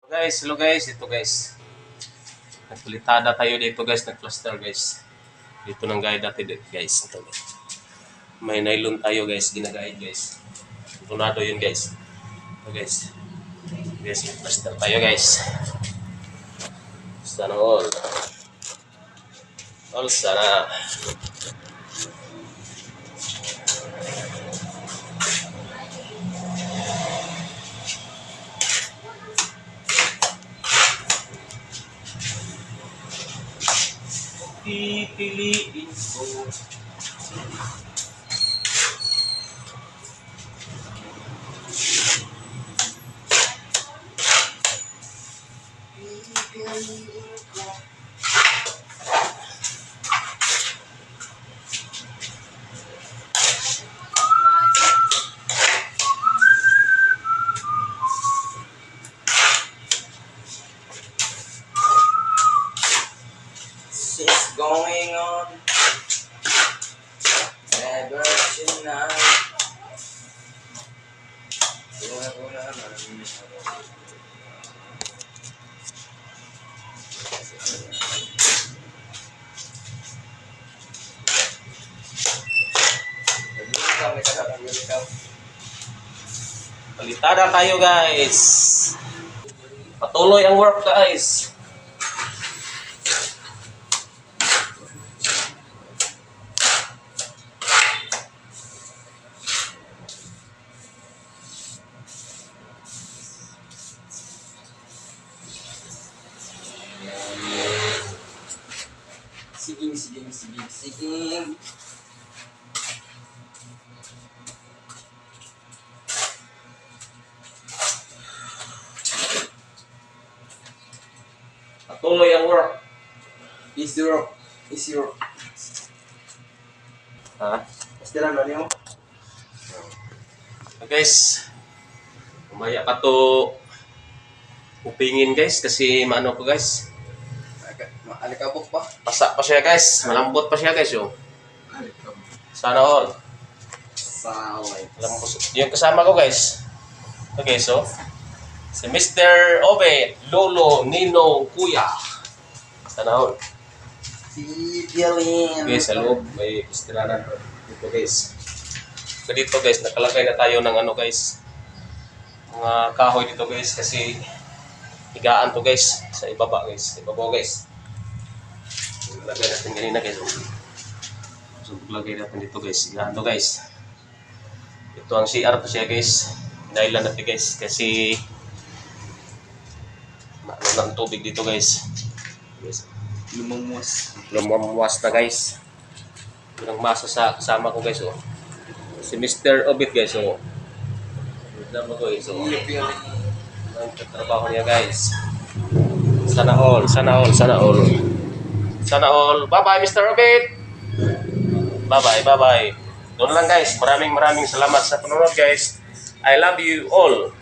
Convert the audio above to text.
Guys, hello guys, ito guys. Nagpulitada tayo dito guys, nagplaster guys. Dito ng guide natin guys. Ito, guys. May nylon tayo guys, ginaguide guys. Tunado yun guys. Ito guys. Guys, nagplaster tayo guys. Sana all. All sana. Pipiliin ko. It's going on ever tonight. Palitada tayo guys. Patuloy ang work guys. Siging. Patuloy ang work. Is your Ha? Estiran ba niyo? Guys, umaya pa to upingin guys kasi maano ko guys. Alikabok pa. Pasa pa siya guys, malambot pa siya guys yo. Sana all. Saway. Lambot. Yung kasama ko guys. Okay, so si Mr. Obed, Lolo, Nino, Kuya. Sana all. Pipiliin. Okay, sa loob may istiranan dito guys. So dito guys, nakalagay na tayo ng ano guys. Mga kahoy dito guys kasi higaan to guys sa ibaba guys. Sa ibabaw guys. Lagay natin ganina guys. So lagay natin dito guys. Higaan to guys. Ito ang CR to siya guys. Nailan natin guys kasi ano ng tubig dito guys. Guys. Lumamwas na guys. Yung masa sa kasama ko guys oh. Si Mr. Obit guys oh. Kasama ko guys oh. Ang trabaho niya guys. Sana all. Bye-bye Mr. Obit. Bye-bye. Doon lang guys. Maraming salamat sa panonood guys. I love you all.